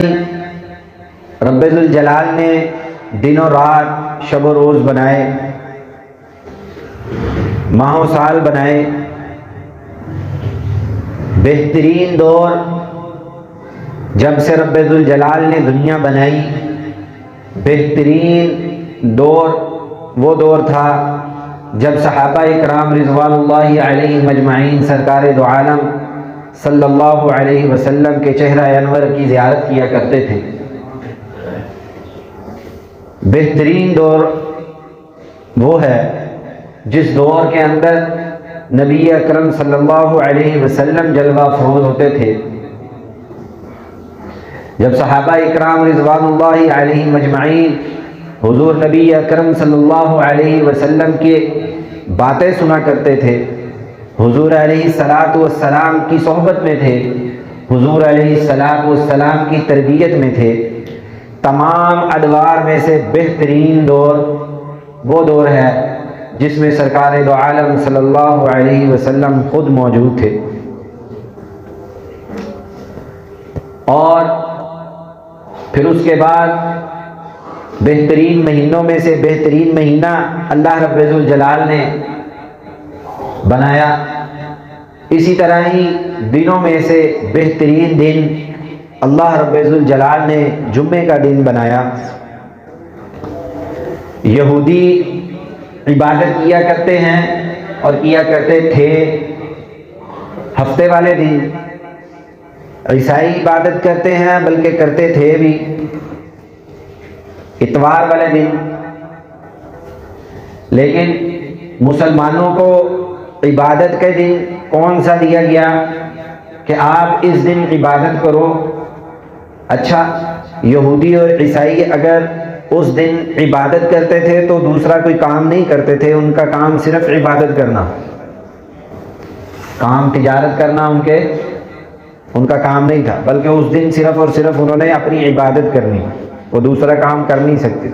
رب ذوالجلال نے دن و رات، شب و روز بنائے، ماہ و سال بنائے، بہترین دور جب سے رب ذوالجلال نے دنیا بنائی، بہترین دور وہ دور تھا جب صحابہ اکرام رضوان اللہ علیہم اجمعین سرکار دو عالم صلی اللہ علیہ وسلم کے چہرہ انور کی زیارت کیا کرتے تھے۔ بہترین دور وہ ہے جس دور کے اندر نبی اکرم صلی اللہ علیہ وسلم جلوہ افروز ہوتے تھے، جب صحابہ اکرام رضوان اللہ علیہم اجمعین حضور نبی اکرم صلی اللہ علیہ وسلم کی باتیں سنا کرتے تھے، حضور علیہ الصلاۃ والسلام کی صحبت میں تھے، حضور علیہ الصلاۃ والسلام کی تربیت میں تھے، تمام ادوار میں سے بہترین دور وہ دور ہے جس میں سرکار دو عالم صلی اللہ علیہ وسلم خود موجود تھے۔ اور پھر اس کے بعد بہترین مہینوں میں سے بہترین مہینہ اللہ رب ذوالجلال نے بنایا، اسی طرح ہی دنوں میں سے بہترین دن اللہ رب ذوالجلال نے جمعے کا دن بنایا۔ یہودی عبادت کیا کرتے ہیں اور کیا کرتے تھے ہفتے والے دن، عیسائی عبادت کرتے ہیں بلکہ کرتے تھے بھی اتوار والے دن، لیکن مسلمانوں کو عبادت کے دن کون سا دیا گیا کہ آپ اس دن عبادت کرو؟ اچھا، یہودی اور عیسائی اگر اس دن عبادت کرتے تھے تو دوسرا کوئی کام نہیں کرتے تھے، ان کا کام صرف عبادت کرنا، کام تجارت کرنا ان کا کام نہیں تھا، بلکہ اس دن صرف اور صرف انہوں نے اپنی عبادت کرنی، وہ دوسرا کام کر نہیں سکتے۔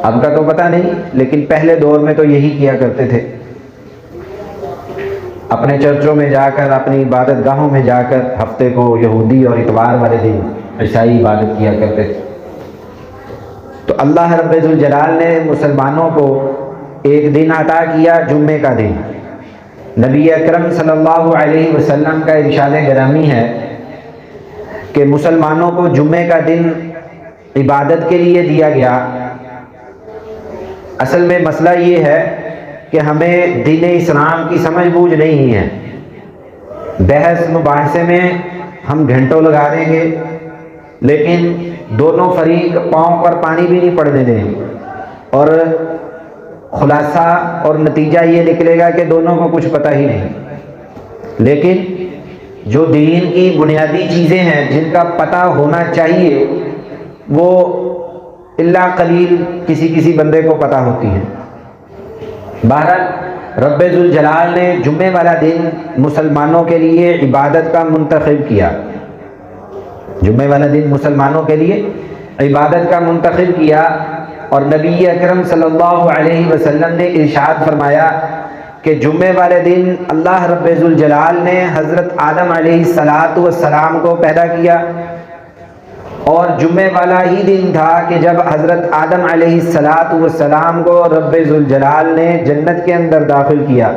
اب کا تو پتہ نہیں، لیکن پہلے دور میں تو یہی کیا کرتے تھے، اپنے چرچوں میں جا کر، اپنی عبادت گاہوں میں جا کر ہفتے کو یہودی اور اتوار والے دن عیسائی عبادت کیا کرتے تھے۔ تو اللہ رب ذوالجلال نے مسلمانوں کو ایک دن عطا کیا، جمعے کا دن۔ نبی اکرم صلی اللہ علیہ وسلم کا ارشاد گرامی ہے کہ مسلمانوں کو جمعے کا دن عبادت کے لیے دیا گیا۔ اصل میں مسئلہ یہ ہے کہ ہمیں دین اسلام کی سمجھ بوجھ نہیں ہے، بحث مباحثے میں ہم گھنٹوں لگا دیں گے لیکن دونوں فریق پاؤں پر پانی بھی نہیں پڑنے دیں گے، اور خلاصہ اور نتیجہ یہ نکلے گا کہ دونوں کو کچھ پتہ ہی نہیں۔ لیکن جو دین کی بنیادی چیزیں ہیں جن کا پتہ ہونا چاہیے وہ الا قلیل کسی بندے کو پتہ ہوتی ہیں۔ بہرحال رب ذوالجلال نے جمعے والا دن مسلمانوں کے لیے عبادت کا منتخب کیا، جمعے والا دن مسلمانوں کے لیے عبادت کا منتخب کیا، اور نبی اکرم صلی اللہ علیہ وسلم نے ارشاد فرمایا کہ جمعے والے دن اللہ رب ذوالجلال نے حضرت آدم علیہ السلام کو پیدا کیا، اور جمعے والا ہی دن تھا کہ جب حضرت آدم علیہ السلام کو رب ذوالجلال نے جنت کے اندر داخل کیا،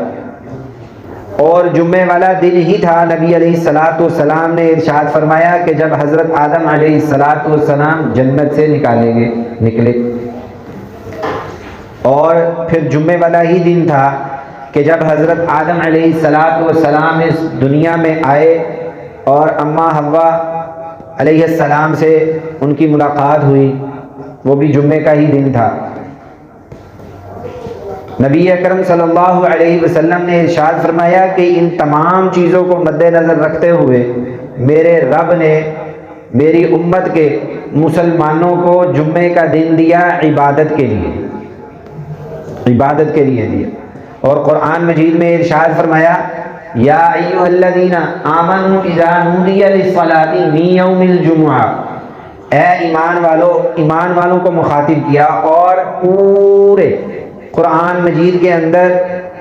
اور جمعے والا دن ہی تھا نبی علیہ السلام نے ارشاد فرمایا کہ جب حضرت آدم علیہ السلام جنت سے نکلے، اور پھر جمعے والا ہی دن تھا کہ جب حضرت آدم علیہ السلام اس دنیا میں آئے اور اماں حوا علیہ السلام سے ان کی ملاقات ہوئی، وہ بھی جمعے کا ہی دن تھا۔ نبی اکرم صلی اللہ علیہ وسلم نے ارشاد فرمایا کہ ان تمام چیزوں کو مد نظر رکھتے ہوئے میرے رب نے میری امت کے مسلمانوں کو جمعے کا دن دیا عبادت کے لیے دیا، اور قرآن مجید میں ارشاد فرمایا یا ایھا الذین آمنوا اذا نودی للصلاۃ من یوم الجمعہ، اے ایمان والوں کو مخاطب کیا، اور پورے قرآن مجید کے اندر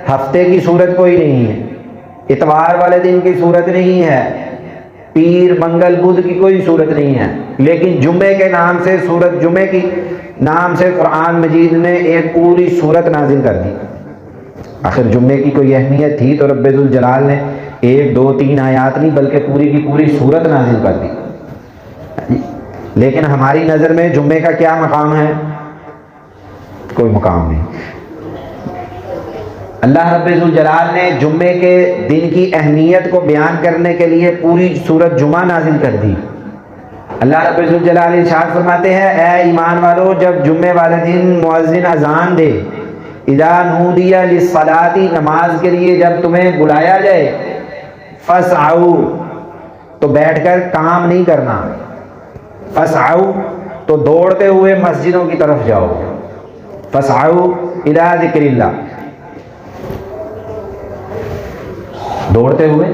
ہفتے کی صورت کوئی نہیں ہے، اتوار والے دن کی صورت نہیں ہے، پیر، منگل، بدھ کی کوئی صورت نہیں ہے، لیکن جمعے کے نام سے، سورت جمعے کی نام سے قرآن مجید نے ایک پوری صورت نازل کر دی۔ آخر جمعے کی کوئی اہمیت تھی تو رب ذوالجلال نے 1 2 3 آیات نہیں بلکہ پوری کی پوری صورت نازل کر دی۔ لیکن ہماری نظر میں جمعے کا کیا مقام ہے؟ کوئی مقام نہیں۔ اللہ رب ذوالجلال نے جمعے کے دن کی اہمیت کو بیان کرنے کے لیے پوری سورت جمعہ نازل کر دی۔ اللہ رب ذوالجلال ارشاد فرماتے ہیں، اے ایمان والو، جب جمعے والے دن مؤذن اذان دے، اذا نودی للصلاۃ، نماز کے لیے جب تمہیں بلایا جائے، فاسعوا، تو بیٹھ کر کام نہیں کرنا، فاسعوا تو دوڑتے ہوئے مسجدوں کی طرف جاؤ، فاسعوا الی ذکر اللہ، دوڑتے ہوئے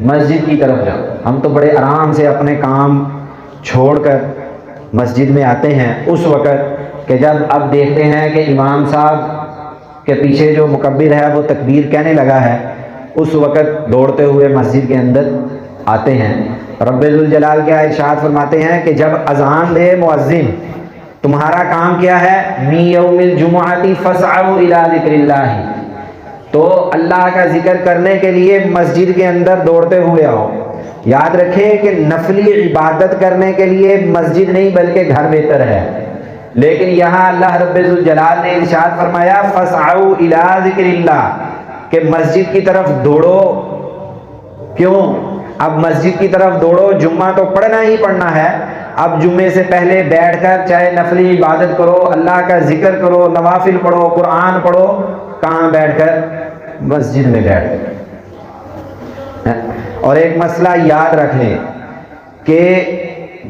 مسجد کی طرف جاؤ۔ ہم تو بڑے آرام سے اپنے کام چھوڑ کر مسجد میں آتے ہیں اس وقت کہ جب اب دیکھتے ہیں کہ امام صاحب کے پیچھے جو مکبر ہے وہ تکبیر کہنے لگا ہے، اس وقت دوڑتے ہوئے مسجد کے اندر آتے ہیں۔ رب ذوالجلال کیا ارشاد فرماتے ہیں کہ جب اذان دے مؤذن، تمہارا کام کیا ہے؟ من یوم الجمعۃ فاسعوا الی ذکر اللہ، تو اللہ کا ذکر کرنے کے لیے مسجد کے اندر دوڑتے ہوئے آؤ۔ یاد رکھیں کہ نفلی عبادت کرنے کے لیے مسجد نہیں بلکہ گھر بہتر ہے، لیکن یہاں اللہ رب الجلال نے ارشاد فرمایا فاسعوا الی ذکر اللہ، کہ مسجد کی طرف دوڑو۔ کیوں؟ اب مسجد کی طرف دوڑو، جمعہ تو پڑھنا ہی پڑھنا ہے، اب جمعے سے پہلے بیٹھ کر چاہے نفلی عبادت کرو، اللہ کا ذکر کرو، نوافل پڑھو، قرآن پڑھو، کہاں بیٹھ کر؟ مسجد میں بیٹھ کر۔ اور ایک مسئلہ یاد رکھ لیں کہ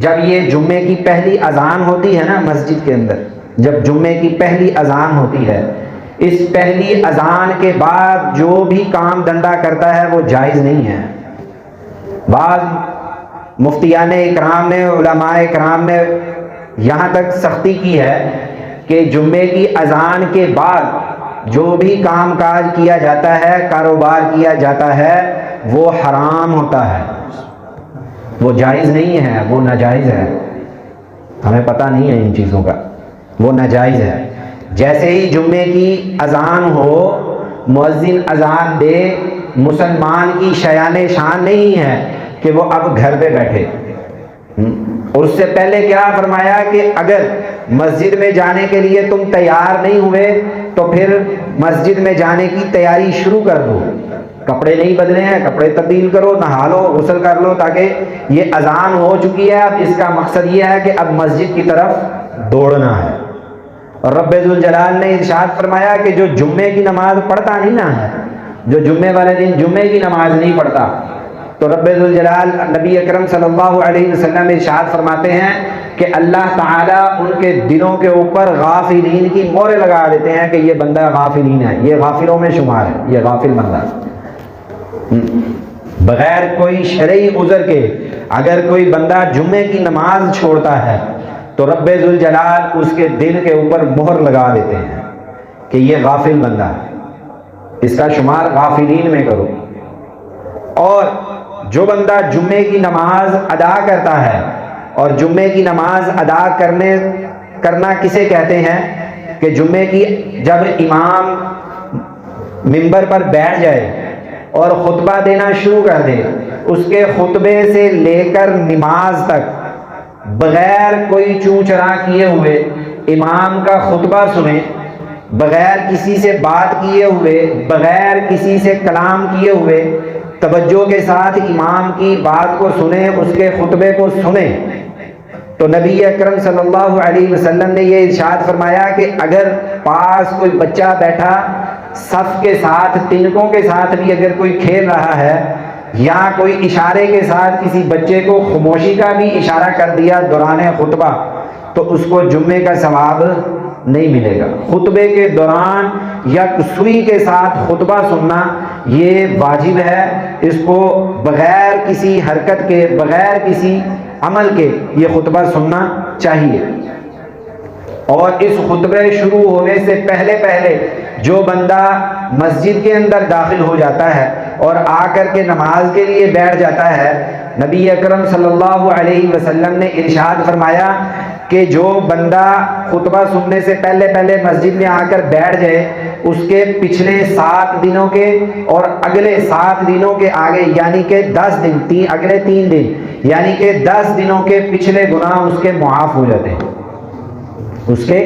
جب یہ جمعے کی پہلی اذان ہوتی ہے نا مسجد کے اندر، جب جمعے کی پہلی اذان ہوتی ہے، اس پہلی اذان کے بعد جو بھی کام دھندا کرتا ہے وہ جائز نہیں ہے۔ بعض مفتیان اکرام نے، علماء اکرام نے یہاں تک سختی کی ہے کہ جمعے کی اذان کے بعد جو بھی کام کاج کیا جاتا ہے، کاروبار کیا جاتا ہے، وہ حرام ہوتا ہے، وہ جائز نہیں ہے، وہ ناجائز ہے۔ ہمیں پتہ نہیں ہے ان چیزوں کا، وہ ناجائز ہے۔ جیسے ہی جمعے کی اذان ہو، مؤذن اذان دے، مسلمان کی شایان شان نہیں ہے کہ وہ اب گھر پہ بیٹھے۔ اور اس سے پہلے کیا فرمایا کہ اگر مسجد میں جانے کے لیے تم تیار نہیں ہوئے تو پھر مسجد میں جانے کی تیاری شروع کر دو۔ کپڑے نہیں بدلے ہیں، کپڑے تبدیل کرو، نہا لو، غسل کر لو، تاکہ یہ اذان ہو چکی ہے، اب اس کا مقصد یہ ہے کہ اب مسجد کی طرف دوڑنا ہے۔ اور رب ذوالجلال نے ارشاد فرمایا کہ جو جمعے کی نماز پڑھتا نہیں نا ہے، جو جمعے والے دن جمعے کی نماز نہیں پڑھتا، تو رب ذوالجلال نبی اکرم صلی اللہ علیہ وسلم ارشاد فرماتے ہیں کہ اللہ تعالیٰ ان کے دلوں کے اوپر غافلین کی مہرے لگا دیتے ہیں کہ یہ بندہ غافلین ہے، یہ غافلوں میں شمار ہے، یہ غافل بندہ۔ بغیر کوئی شرعی عذر کے اگر کوئی بندہ جمعے کی نماز چھوڑتا ہے تو رب ذوالجلال اس کے دل کے اوپر مہر لگا دیتے ہیں کہ یہ غافل بندہ ہے، اس کا شمار غافلین میں کرو۔ اور جو بندہ جمعے کی نماز ادا کرتا ہے، اور جمعے کی نماز ادا کرنا کسے کہتے ہیں کہ جمعے کی جب امام منبر پر بیٹھ جائے اور خطبہ دینا شروع کر دے، اس کے خطبے سے لے کر نماز تک بغیر کوئی چوں چرا کیے ہوئے امام کا خطبہ سنیں، بغیر کسی سے بات کیے ہوئے، بغیر کسی سے کلام کیے ہوئے، توجہ کے ساتھ امام کی بات کو سنیں، اس کے خطبے کو سنیں، تو نبی اکرم صلی اللہ علیہ وسلم نے یہ ارشاد فرمایا کہ اگر پاس کوئی بچہ بیٹھا صف کے ساتھ، تنکوں کے ساتھ بھی اگر کوئی کھیل رہا ہے، یا کوئی اشارے کے ساتھ کسی بچے کو خاموشی کا بھی اشارہ کر دیا دوران خطبہ، تو اس کو جمعے کا ثواب نہیں ملے گا۔ خطبے کے دوران یا سوئی کے ساتھ خطبہ سننا یہ واجب ہے، اس کو بغیر کسی حرکت کے، بغیر کسی عمل کے یہ خطبہ سننا چاہیے۔ اور اس خطبے شروع ہونے سے پہلے جو بندہ مسجد کے اندر داخل ہو جاتا ہے اور آ کر کے نماز کے لیے بیٹھ جاتا ہے، نبی اکرم صلی اللہ علیہ وسلم نے ارشاد فرمایا کہ جو بندہ خطبہ سننے سے پہلے پہلے مسجد میں آ کر بیٹھ جائے، اس کے پچھلے 7 دنوں کے اور اگلے 7 دنوں کے آگے یعنی کہ 10 دن، اگلے 3 دن یعنی کہ 10 دنوں کے پچھلے گناہ اس کے معاف ہو جاتے ہیں۔ اس کے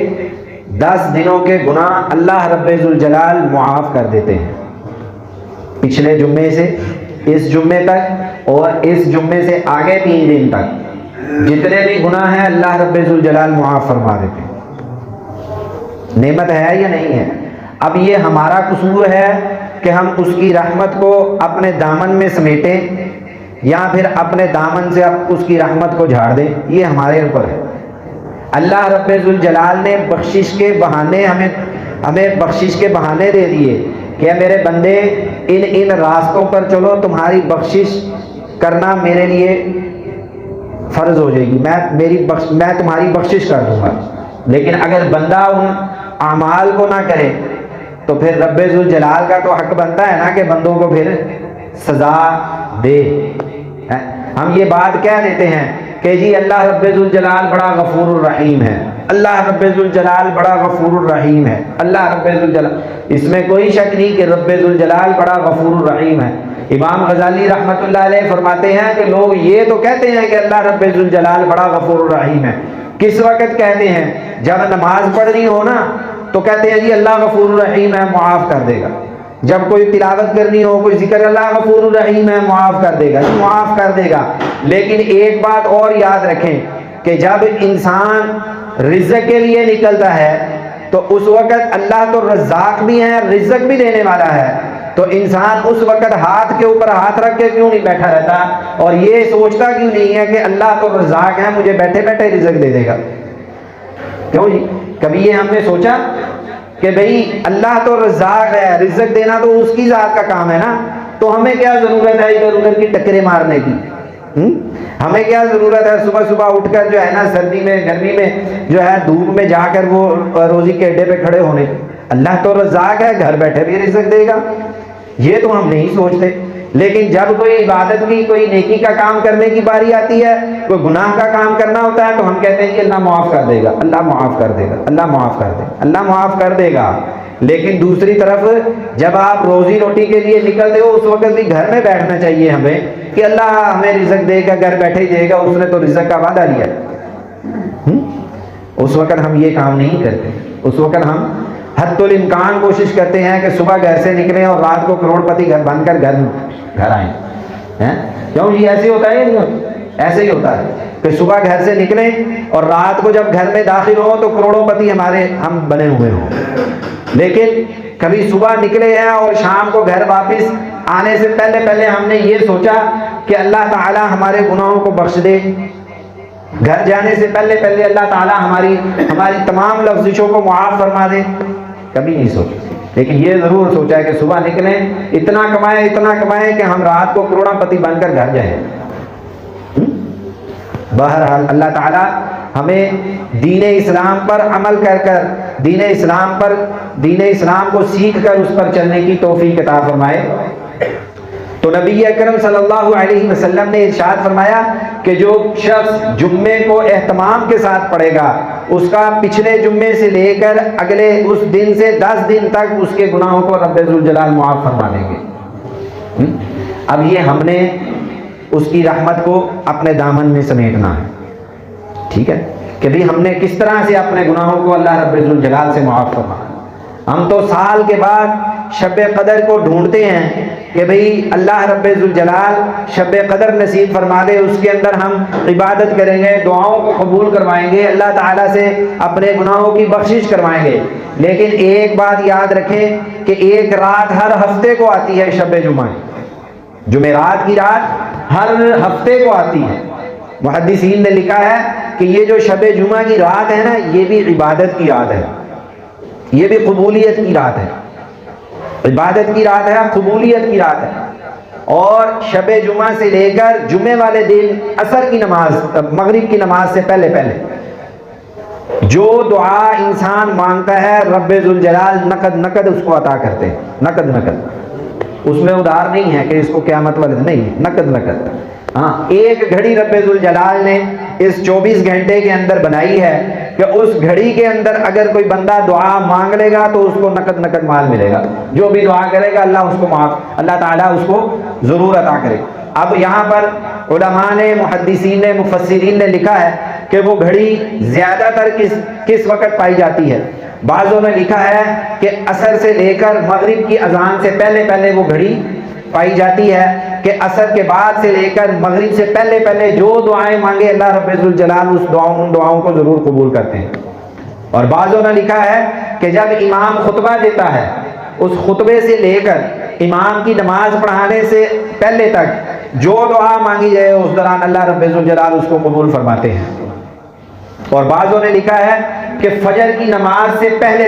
10 دنوں کے گناہ اللہ رب ذوالجلال معاف کر دیتے ہیں، پچھلے جمعے سے اس جمعے تک اور اس جمعے سے آگے 3 دن تک جتنے بھی گناہ ہیں اللہ رب ذوالجلال معاف فرما دیتے ہیں۔ نعمت ہے یا نہیں ہے؟ اب یہ ہمارا قصور ہے کہ ہم اس کی رحمت کو اپنے دامن میں سمیٹیں یا پھر اپنے دامن سے اب اس کی رحمت کو جھاڑ دیں، یہ ہمارے اوپر ہے۔ اللہ رب ذوالجلال نے بخشش کے بہانے ہمیں بخشش کے بہانے دے دیے کہ میرے بندے ان راستوں پر چلو، تمہاری بخشش کرنا میرے لیے فرض ہو جائے گی، میں تمہاری بخشش کر دوں گا۔ لیکن اگر بندہ ان اعمال کو نہ کرے تو پھر رب ذوالجلال کا تو حق بنتا ہے نا کہ بندوں کو پھر سزا دے۔ ہم یہ بات کہہ دیتے ہیں کہ جی اللہ رب ذوالجلال بڑا غفور الرحیم ہے، اللہ رب ذوالجلال بڑا غفور الرحیم ہے، اللہ رب ذوالجلال، اس میں کوئی شک نہیں کہ رب ذوالجلال بڑا غفور الرحیم ہے۔ امام غزالی رحمۃ اللہ علیہ فرماتے ہیں کہ لوگ یہ تو کہتے ہیں کہ اللہ رب ذوالجلال بڑا غفور الرحیم ہے، کس وقت کہتے ہیں؟ جب نماز پڑھنی ہو نا تو کہتے ہیں جی اللہ غفور الرحیم ہے، معاف کر دے گا۔ جب کوئی تلاوت کرنی ہو، کوئی ذکر، اللہ غفور الرحیم ہے، معاف کر دے گا، معاف کر دے گا۔ لیکن ایک بات اور یاد رکھیں کہ جب انسان رزق کے لیے نکلتا ہے تو اس وقت اللہ تو رزاق بھی ہے، رزق بھی دینے والا ہے، تو انسان اس وقت ہاتھ کے اوپر ہاتھ رکھ کے کیوں نہیں بیٹھا رہتا اور یہ سوچتا کیوں نہیں ہے کہ اللہ تو رزاق ہے، مجھے بیٹھے بیٹھے رزق دے دے گا؟ کیوں جی؟ کبھی یہ ہم نے سوچا کہ بھئی اللہ تو رزاق ہے، رزق دینا تو اس کی ذات کا کام ہے نا، تو ہمیں کیا ضرورت ہے ادھر ادھر کی ٹکرے مارنے کی؟ ہمیں کیا ضرورت ہے صبح صبح اٹھ کر جو ہے نا سردی میں گرمی میں جو ہے دھوپ میں جا کر وہ روزی کے اڈے پہ کھڑے ہونے؟ اللہ تو رزاق ہے، گھر بیٹھے بھی رزق دے گا، یہ تو ہم نہیں سوچتے۔ لیکن جب کوئی عبادت کی، کوئی نیکی کا کام کرنے کی باری آتی ہے، کوئی گناہ کا کام کرنا ہوتا ہے تو ہم کہتے ہیں کہ اللہ معاف کر دے گا، اللہ معاف کر دے گا، اللہ معاف کر دے گا، اللہ معاف کر دے گا۔ لیکن دوسری طرف جب آپ روزی روٹی کے لیے نکلتے ہو اس وقت بھی گھر میں بیٹھنا چاہیے ہمیں کہ اللہ ہمیں رزق دے گا، گھر بیٹھے ہی دے گا، اس نے تو رزق کا وعدہ لیا۔ اس وقت ہم یہ کام نہیں کرتے، اس وقت ہم حد الامکان کوشش کرتے ہیں کہ صبح گھر سے نکلیں اور رات کو کروڑ پتی گھر بن کر گھر آئیں۔ کیوں یہ ایسے ہوتا ہے؟ ایسے ہی ہوتا ہے کہ صبح گھر سے نکلیں اور رات کو جب گھر میں داخل ہوں تو کروڑوں پتی ہم بنے ہوئے ہوں۔ لیکن کبھی صبح نکلے ہیں اور شام کو گھر واپس آنے سے پہلے پہلے ہم نے یہ سوچا کہ اللہ تعالی ہمارے گناہوں کو بخش دے، گھر جانے سے پہلے پہلے اللہ تعالی ہماری تمام لفزشوں کو معاف فرما دے؟ کبھی نہیں سوچا۔ لیکن یہ ضرور سوچا ہے کہ صبح نکلیں، اتنا کمائیں کہ ہم رات کو کروڑوں پتی بن کر گھر جائیں۔ بہرحال اللہ تعالی ہمیں دین اسلام پر عمل کر دین اسلام کو سیکھ کر اس پر چلنے کی توفیق عطا فرمائے۔ تو نبی اکرم صلی اللہ علیہ وسلم نے ارشاد فرمایا کہ جو شخص جمعے کو اہتمام کے ساتھ پڑھے گا اس کا پچھلے جمعے سے لے کر اگلے اس دن سے 10 دن تک اس کے گناہوں کو رب ذوالجلال معاف فرما دیں گے۔ اب یہ ہم نے اس کی رحمت کو اپنے دامن میں سمیٹنا ہے، ٹھیک ہے، کہ بھی ہم نے کس طرح سے اپنے گناہوں کو اللہ رب ذوالجلال سے معاف فرمانا۔ ہم تو سال کے بعد شب قدر کو ڈھونڈتے ہیں کہ بھئی اللہ رب ذوالجلال شب قدر نصیب فرما دے، اس کے اندر ہم عبادت کریں گے، دعاؤں کو قبول کروائیں گے، اللہ تعالیٰ سے اپنے گناہوں کی بخشش کروائیں گے۔ لیکن ایک بات یاد رکھیں کہ ایک رات ہر ہفتے کو آتی ہے، شب جمعہ، جمعرات کی رات ہر ہفتے کو آتی ہے۔ محدثین نے لکھا ہے کہ یہ جو شب جمعہ کی رات ہے نا، یہ بھی عبادت کی رات ہے، یہ بھی قبولیت کی رات ہے، عبادت کی رات ہے، قبولیت کی رات ہے۔ اور شب جمعہ سے لے کر جمعے والے دن عصر کی نماز، مغرب کی نماز سے پہلے پہلے جو دعا انسان مانگتا ہے رب ذوالجلال نقد اس کو عطا کرتے ہیں، نقد۔ اس میں ادھار نہیں ہے کہ اس کو قیامت والے نہیں، نقد۔ ہاں، ایک گھڑی رب ذوالجلال نے اس 24 گھنٹے کے اندر بنائی ہے کہ اس گھڑی کے اندر اگر کوئی بندہ دعا مانگ لے گا تو اس کو نقد مال ملے گا. جو بھی دعا کرے گا اللہ تعالیٰ اس کو ضرور عطا کرے. اب یہاں پر علماء نے، محدثین نے، مفسرین نے لکھا ہے کہ وہ گھڑی زیادہ تر کس وقت پائی جاتی ہے. بعضوں نے لکھا ہے کہ عصر سے لے کر مغرب کی اذان سے پہلے وہ گھڑی پائی جاتی ہے، کہ عصر کے بعد سے لے کر مغرب سے پہلے جو دعائیں مانگے اللہ رب الجلال ان دعاؤں کو ضرور قبول کرتے ہیں. اور بعضوں نے لکھا ہے کہ جب امام خطبہ دیتا ہے اس خطبے سے لے کر امام کی نماز پڑھانے سے پہلے تک جو دعا مانگی جائے اس دوران اللہ رب الجلال اس کو قبول فرماتے ہیں. اور بعضوں نے لکھا ہے کہ فجر کی نماز سے پہلے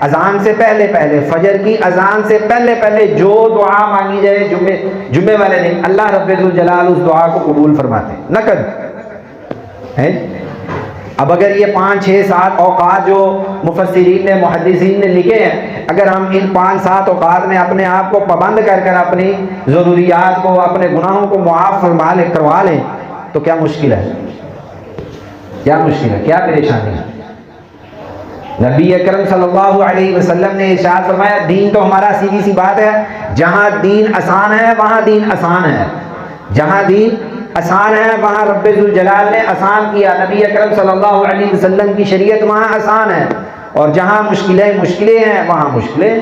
اذان سے پہلے فجر کی اذان سے پہلے جو دعا مانگی جائے جمعے والے دن اللہ رب الجلال اس دعا کو قبول فرماتے ہیں. نقد ہے. اب اگر یہ 5 6 7 اوقات جو مفسرین نے، محدثین نے لکھے ہیں، اگر ہم ان 5 7 اوقات میں اپنے آپ کو پابند کر اپنی ضروریات کو، اپنے گناہوں کو معاف کروا لیں تو کیا مشکل ہے، کیا مشکل ہے، کیا پریشانی ہے. نبی اکرم صلی اللہ علیہ وسلم نے ارشاد فرمایا دین تو ہمارا سیدھی سی بات ہے، جہاں دین آسان ہے وہاں دین آسان ہے، جہاں دین آسان ہے وہاں رب ذوالجلال نے آسان کیا. نبی اکرم صلی اللہ علیہ وسلم کی شریعت وہاں آسان ہے، اور جہاں مشکلیں ہیں وہاں مشکلیں.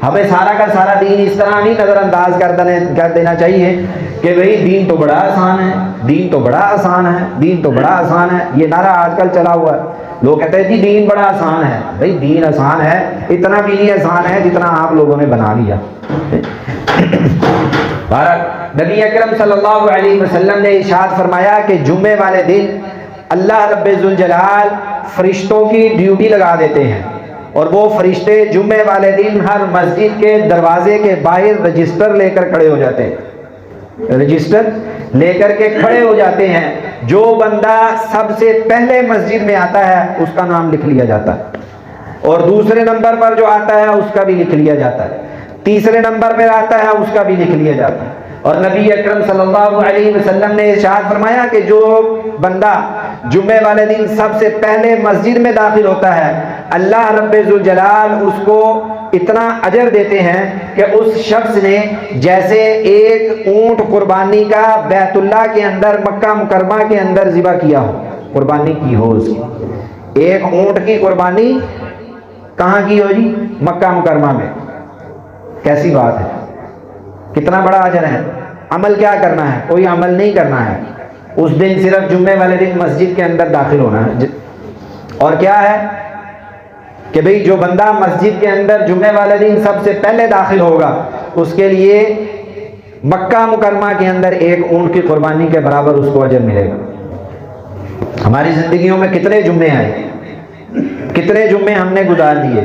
ہمیں سارا کا سارا دین اس طرح نہیں نظر انداز کر دینا چاہیے کہ بھئی دین تو بڑا آسان ہے، دین تو بڑا آسان ہے، دین تو بڑا آسان ہے. یہ نعرہ آج کل چلا ہوا ہے. لوگ کہتے ہیں جی دین بڑا آسان ہے. بھئی دین آسان ہے، اتنا بھی نہیں آسان ہے جتنا آپ لوگوں نے بنا لیا. نبی اکرم صلی اللہ علیہ وسلم نے ارشاد فرمایا کہ جمعے والے دن اللہ رب ذوالجلال فرشتوں کی ڈیوٹی لگا دیتے ہیں، اور وہ فرشتے جمعے والے دن ہر مسجد کے دروازے کے باہر رجسٹر لے کر کھڑے ہو جاتے ہیں، رجسٹر لے کر کے کھڑے ہو جاتے ہیں. جو بندہ سب سے پہلے مسجد میں آتا ہے اس کا نام لکھ لیا جاتا ہے، اور دوسرے نمبر پر جو آتا ہے اس کا بھی لکھ لیا جاتا ہے، تیسرے نمبر پہ آتا ہے اس کا بھی لکھ لیا جاتا ہے. اور نبی اکرم صلی اللہ علیہ وسلم نے ارشاد فرمایا کہ جو بندہ جمعے والے دن سب سے پہلے مسجد میں داخل ہوتا ہے اللہ رب ذوالجلال اس کو اتنا اجر دیتے ہیں کہ اس شخص نے جیسے ایک اونٹ قربانی کا بیت اللہ کے اندر مکہ مکرمہ کے اندر ذبح کیا ہو، قربانی کی ہو. اس کی ایک اونٹ کی قربانی کہاں کی ہو جی؟ مکہ مکرمہ میں. کیسی بات ہے، کتنا بڑا اجر ہے. عمل کیا کرنا ہے؟ کوئی عمل نہیں کرنا ہے. اس دن صرف جمعے والے دن مسجد کے اندر داخل ہونا ہے. اور کیا ہے کہ بھئی جو بندہ مسجد کے اندر جمعے والے دن سب سے پہلے داخل ہوگا اس کے لیے مکہ مکرمہ کے اندر ایک اونٹ کی قربانی کے برابر اس کو اجر ملے گا. ہماری زندگیوں میں کتنے جمعے آئے، کتنے جمعے ہم نے گزار دیے.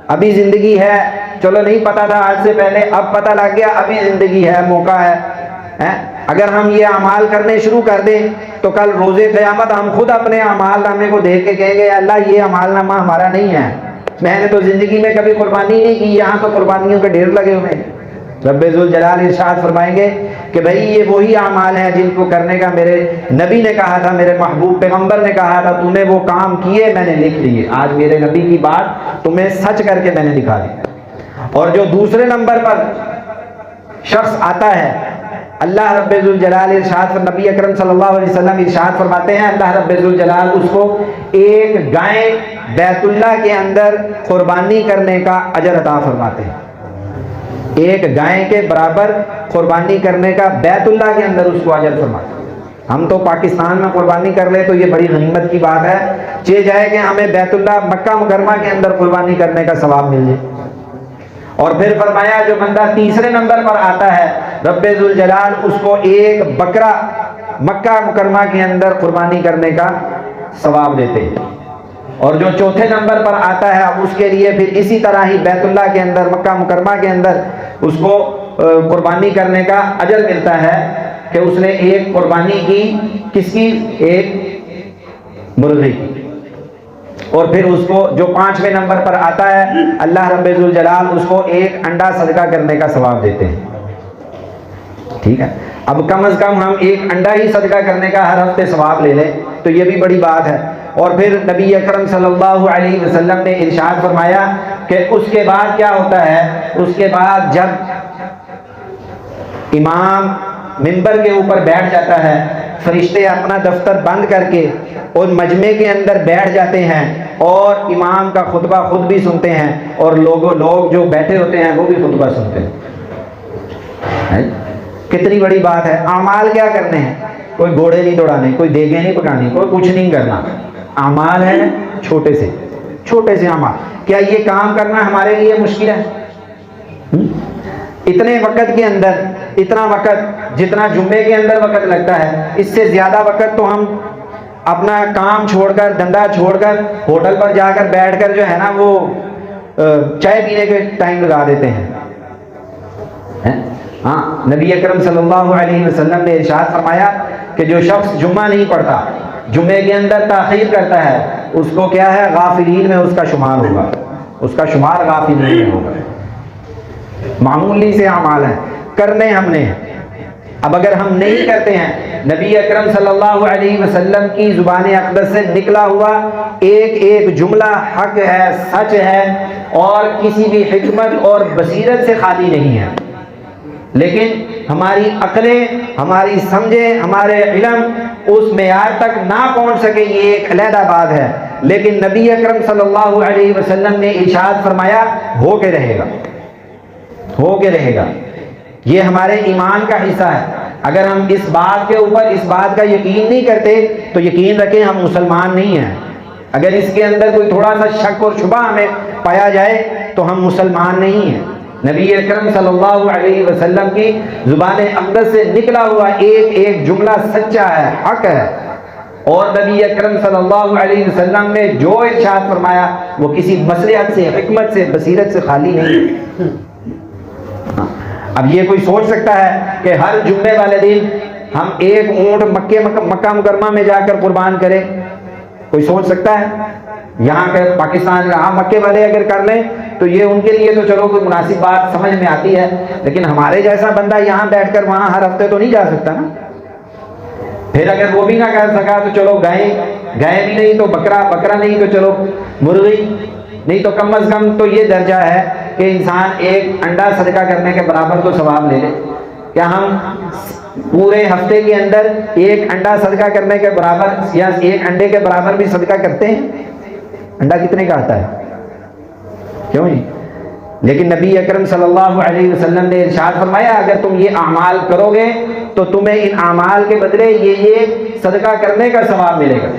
ابھی زندگی ہے، چلو نہیں پتا تھا آج سے پہلے، اب پتہ لگ گیا، ابھی زندگی ہے، موقع ہے. اگر ہم یہ اعمال کرنے شروع کر دیں تو کل روز قیامت ہم خود اپنے اعمال نامے کو دیکھ کے کہیں گے اللہ یہ اعمال نامہ ہمارا نہیں ہے، میں نے تو زندگی میں کبھی قربانی نہیں کی، یہاں تو قربانیوں کے ڈھیر لگے ہوئے ہیں. رب ذوالجلال ارشاد فرمائیں گے کہ بھئی یہ وہی اعمال ہیں جن کو کرنے کا میرے نبی نے کہا تھا، میرے محبوب پیغمبر نے کہا تھا، تو نے وہ کام کیے، میں نے لکھ لیے. آج میرے نبی کی بات تمہیں سچ کر کے میں نے دکھا دی. اور جو دوسرے نمبر پر شخص آتا ہے اللہ رب ذوالجلال ارشاد، نبی اکرم صلی اللہ علیہ وسلم ارشاد فرماتے ہیں اللہ رب ذوالجلال اس کو ایک گائے بیت اللہ کے اندر قربانی کرنے کا اجر عطا فرماتے ہیں. ایک گائے کے برابر قربانی کرنے کا بیت اللہ کے اندر اس کو اجر فرماتے ہیں. ہم تو پاکستان میں قربانی کر لیں تو یہ بڑی غنیمت کی بات ہے، چاہے جائے کہ ہمیں بیت اللہ مکہ مکرمہ کے اندر قربانی کرنے کا ثواب مل جائے. اور پھر فرمایا جو بندہ تیسرے نمبر پر آتا ہے رب ذوالجلال اس کو ایک بکرا مکہ مکرمہ کے اندر قربانی کرنے کا ثواب دیتے ہیں. اور جو چوتھے نمبر پر آتا ہے اب اس کے لیے پھر اسی طرح ہی بیت اللہ کے اندر مکہ مکرمہ کے اندر اس کو قربانی کرنے کا اجر ملتا ہے کہ اس نے ایک قربانی کی، کس کی؟ ایک مرغی کی. اور پھر اس کو جو 5ویں نمبر پر آتا ہے اللہ رب ذوالجلال اس کو ایک انڈا صدقہ کرنے کا ثواب دیتے ہیں. ٹھیک ہے. اب کم از کم ہم ایک انڈا ہی صدقہ کرنے کا ہر ہفتے ثواب لے لیں تو یہ بھی بڑی بات ہے۔ اور پھر نبی اکرم صلی اللہ علیہ وسلم نے ارشاد فرمایا کہ اس کے بعد کیا ہوتا ہے، اس کے بعد جب امام منبر کے اوپر بیٹھ جاتا ہے، فرشتے اپنا دفتر بند کر کے اور مجمع کے اندر بیٹھ جاتے ہیں اور امام کا خطبہ خود بھی سنتے ہیں اور لوگ جو بیٹھے ہوتے ہیں وہ بھی خطبہ سنتے ہیں۔ کتنی بڑی بات ہے۔ اعمال کیا کرنے ہیں؟ کوئی گھوڑے نہیں دوڑانے، کوئی دیگیں نہیں پکانی، کوئی کچھ نہیں کرنا۔ اعمال ہے چھوٹے سے اعمال۔ کیا یہ کام کرنا ہمارے لیے مشکل ہے؟ اتنے وقت کے اندر، اتنا وقت جتنا جمعے کے اندر وقت لگتا ہے، اس سے زیادہ وقت تو ہم اپنا کام چھوڑ کر، دھندا چھوڑ کر ہوٹل پر جا کر بیٹھ کر جو ہے نا وہ چائے پینے کے ٹائم لگا دیتے ہیں۔ ہاں، نبی اکرم صلی اللہ علیہ وسلم نے ارشاد فرمایا کہ جو شخص جمعہ نہیں پڑھتا، جمعے کے اندر تاخیر کرتا ہے، اس کو کیا ہے، غافلین میں اس کا شمار ہوگا، اس کا شمار غافلین میں ہوگا۔ معمولی سے اعمال ہیں، کرنے ہم نے۔ اب اگر ہم نہیں کرتے ہیں، نبی اکرم صلی اللہ علیہ وسلم کی زبان اقدس سے نکلا ہوا ایک ایک جملہ حق ہے، سچ ہے اور کسی بھی حکمت اور بصیرت سے خالی نہیں ہے، لیکن ہماری عقلیں، ہماری سمجھیں، ہمارے علم اس معیار تک نہ پہنچ سکے، یہ ایک علیحدہ بات ہے۔ لیکن نبی اکرم صلی اللہ علیہ وسلم نے ارشاد فرمایا ہو کے رہے گا، ہو کے رہے گا۔ یہ ہمارے ایمان کا حصہ ہے۔ اگر ہم اس بات کے اوپر، اس بات کا یقین نہیں کرتے تو یقین رکھیں ہم مسلمان نہیں ہیں۔ اگر اس کے اندر کوئی تھوڑا سا شک اور شبہ ہمیں پایا جائے تو ہم مسلمان نہیں ہیں۔ نبی اکرم صلی اللہ علیہ وسلم کی زبان اقدس سے نکلا ہوا ایک ایک جملہ سچا ہے، حق ہے، اور نبی اکرم صلی اللہ علیہ وسلم نے جو ارشاد فرمایا وہ کسی مصلحت سے، حکمت سے، بصیرت سے خالی نہیں۔ اب یہ کوئی سوچ سکتا ہے کہ ہر جمعے والے دن ہم ایک اونٹ مکہ مکرمہ میں جا کر قربان کریں؟ کوئی سوچ سکتا ہے؟ یہاں کے پاکستان، یہاں مکے والے اگر کر لیں تو یہ ان کے لیے تو چلو کوئی مناسب بات سمجھ میں آتی ہے، لیکن ہمارے جیسا بندہ یہاں بیٹھ کر وہاں ہر ہفتے تو نہیں جا سکتا نا۔ پھر اگر وہ بھی نہ کر سکا تو چلو گائے بھی نہیں تو بکرا نہیں تو چلو مرغی نہیں، تو کم از کم تو یہ درجہ ہے کہ انسان ایک انڈا صدقہ کرنے کے برابر تو ثواب لے لے۔ کیا ہم پورے ہفتے کے اندر ایک انڈا صدقہ کرنے کے برابر یا ایک انڈے کے برابر بھی صدقہ کرتے ہیں؟ انڈا کتنے کا آتا ہے؟ کیوں جی؟ لیکن نبی اکرم صلی اللہ علیہ وسلم نے ارشاد فرمایا اگر تم یہ اعمال کرو گے تو تمہیں ان اعمال کے بدلے یہ صدقہ کرنے کا ثواب ملے گا۔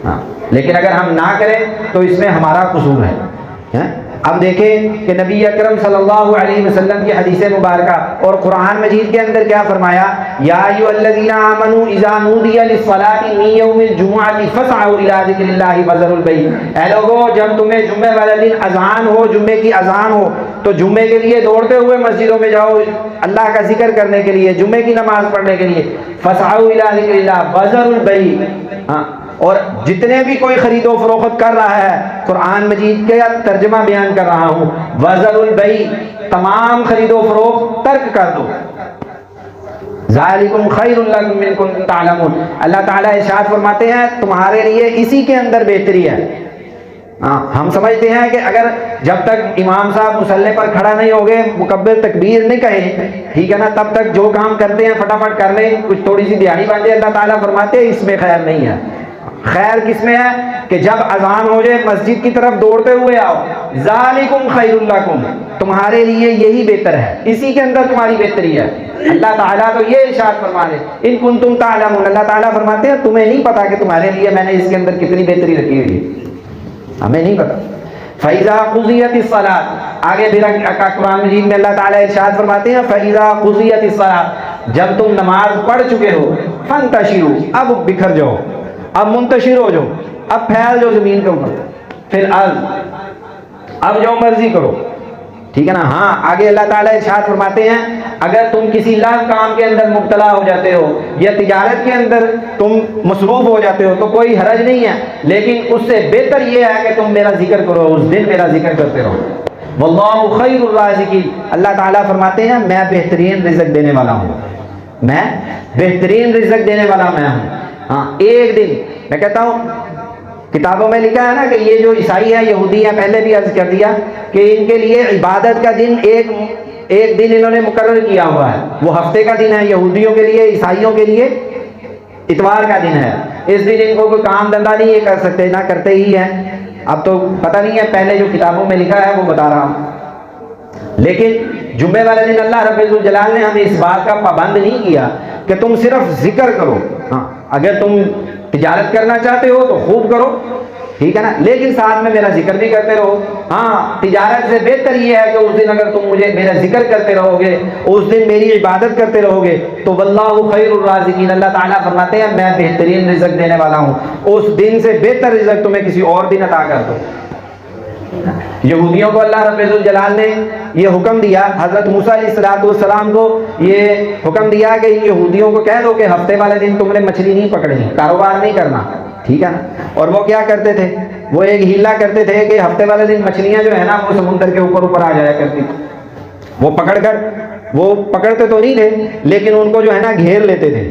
ہاں، لیکن اگر ہم نہ کریں تو اس میں ہمارا قصور ہے۔ اب دیکھیں کہ نبی اکرم صلی اللہ علیہ وسلم کی حدیث مبارکہ اور قرآن مجید کے اندر کیا فرمایا، یا ایھا الذین آمنوا اذا نودی للصلاۃ من یوم الجمعۃ فاسعوا الی ذکر اللہ وذروا البیع۔ اے لوگو، جب تمہیں جمعے والے دن اذان ہو، جمعے کی اذان ہو تو جمعے کے لیے دوڑتے ہوئے مسجدوں میں جاؤ اللہ کا ذکر کرنے کے لیے، جمعے کی نماز پڑھنے کے لیے۔ فاسعوا الی ذکر اللہ وذروا البیع۔ ہاں، اور جتنے بھی کوئی خرید و فروخت کر رہا ہے، قرآن مجید کا ترجمہ بیان کر رہا ہوں، وذروا البیع، تمام خرید و فروخت ترک کر دو۔ ذالکم خیر لکم ان کنتم تعلمون۔ اللہ تعالیٰ ارشاد فرماتے ہیں تمہارے لیے اسی کے اندر بہتری ہے۔ ہم سمجھتے ہیں کہ اگر جب تک امام صاحب مصلی پر کھڑا نہیں ہوگے، مکبر تکبیر نہیں کہیں، ٹھیک ہے نا، تب تک جو کام کرتے ہیں فٹافٹ کر لیں، کچھ تھوڑی سی دیہڑی بن جائے۔ اللہ تعالیٰ فرماتے ہیں اس میں خیر نہیں ہے۔ خیر کس میں ہے کہ جب اذان ہو جائے مسجد کی طرف دوڑتے ہوئے آؤ۔ ذالکم خیر لکم، تمہارے لیے یہی بہتر ہے، اسی کے اندر تمہاری بہتری ہے۔ اللہ تعالیٰ تو یہ ارشاد فرما رہے ان کنتم تعلمون، اللہ تعالیٰ فرماتے ہیں تمہیں نہیں پتا کہ تمہارے لیے میں نے اس کے اندر کتنی بہتری رکھی ہوئی ہے، ہمیں نہیں پتا۔ فَإِذَا قُضِيَتِ الصَّلَاةُ، آگے بھی قرآن مجید میں اللہ تعالیٰ ارشاد فرماتے ہیں فَإِذَا قُضِيَتِ الصَّلَاةُ، جب تم نماز پڑھ چکے ہو، فَانْتَشِرُوا، اب بکھر جاؤ، اب منتشر ہو جاؤ، اب پھیل جاؤ زمین کے اوپر، پھر اب جو مرضی کرو، ٹھیک ہے نا۔ ہاں، آگے اللہ تعالیٰ ارشاد فرماتے ہیں اگر تم کسی لغو کام کے اندر مبتلا ہو جاتے ہو یا تجارت کے اندر تم مصروف ہو جاتے ہو تو کوئی حرج نہیں ہے، لیکن اس سے بہتر یہ ہے کہ تم میرا ذکر کرو، اس دن میرا ذکر کرتے رہو۔ واللہ خیر الرازقین، اللہ تعالیٰ فرماتے ہیں میں بہترین رزق دینے والا ہوں۔ میں بہترین رزق دینے والا میں ہوں. ہاں ایک دن میں کہتا ہوں کتابوں میں لکھا ہے نا کہ یہ جو عیسائی ہیں یہودی ہیں، پہلے بھی عرض کر دیا کہ ان کے لیے عبادت کا دن ایک دن انہوں نے مقرر کیا ہوا ہے، وہ ہفتے کا دن ہے. یہودیوں کے لیے، عیسائیوں کے لیے اتوار کا دن ہے. اس دن ان کو کوئی کام دھندا نہیں یہ کر سکتے، نہ کرتے ہی ہیں. اب تو پتہ نہیں ہے، پہلے جو کتابوں میں لکھا ہے وہ بتا رہا ہوں. لیکن جمعے والے دن اللہ رب الجلال نے ہمیں اس بات کا پابند نہیں کیا کہ تم صرف ذکر کرو. ہاں اگر تم تجارت کرنا چاہتے ہو تو خوب کرو، ٹھیک ہے نا، لیکن ساتھ میں میرا ذکر بھی کرتے رہو. ہاں تجارت سے بہتر یہ ہے کہ اس دن اگر تم مجھے میرا ذکر کرتے رہو گے، اس دن میری عبادت کرتے رہو گے تو واللہ خیر الرازقین، اللہ تعالیٰ فرماتے ہیں میں بہترین رزق دینے والا ہوں. اس دن سے بہتر رزق تمہیں کسی اور دن عطا کر دو. یہودیوں کو اللہ رب الجلال نے یہ حکم دیا، حضرت موسیٰ علیہ السلام کو یہ حکم دیا کہ ان یہودیوں کو کہہ دو کہ ہفتے والے دن تم نے مچھلی نہیں پکڑنی، کاروبار نہیں کرنا، ٹھیک ہے نا. اور وہ کیا کرتے تھے، وہ ایک ہیلا کرتے تھے کہ ہفتے والے دن مچھلیاں جو ہے نا وہ سمندر کے اوپر آ جایا کرتی، وہ پکڑتے تو نہیں تھے لیکن ان کو جو ہے نا گھیر لیتے تھے.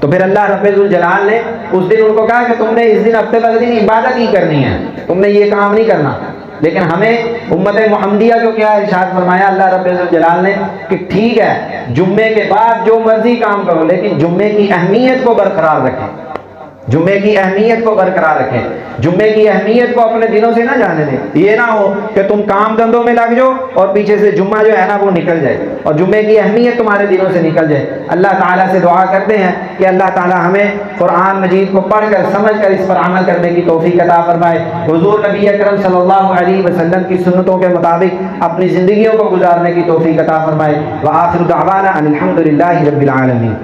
تو پھر اللہ رب الجلال نے اس دن ان کو کہا کہ تم نے اس دن ہفتے والے دن عبادت ہی کرنی ہے، تم نے یہ کام نہیں کرنا. لیکن ہمیں امت محمدیہ کو کیا ارشاد فرمایا اللہ رب الجلال نے کہ ٹھیک ہے جمعے کے بعد جو مرضی کام کرو لیکن جمعے کی اہمیت کو برقرار رکھیں، جمعے کی اہمیت کو برقرار رکھیں، جمعے کی اہمیت کو اپنے دلوں سے نہ جانے دیں. یہ نہ ہو کہ تم کام دھندوں میں لگ جاؤ اور پیچھے سے جمعہ جو ہے نا وہ نکل جائے اور جمعے کی اہمیت تمہارے دلوں سے نکل جائے. اللہ تعالیٰ سے دعا کرتے ہیں کہ اللہ تعالیٰ ہمیں قرآن مجید کو پڑھ کر سمجھ کر اس پر عمل کرنے کی توفیق عطا فرمائے. حضور نبی اکرم صلی اللہ علیہ وسلم کی سنتوں کے مطابق اپنی زندگیوں کو گزارنے کی توفیق عطا فرمائے. وآخر دعوانا ان الحمد للہ رب العالمین.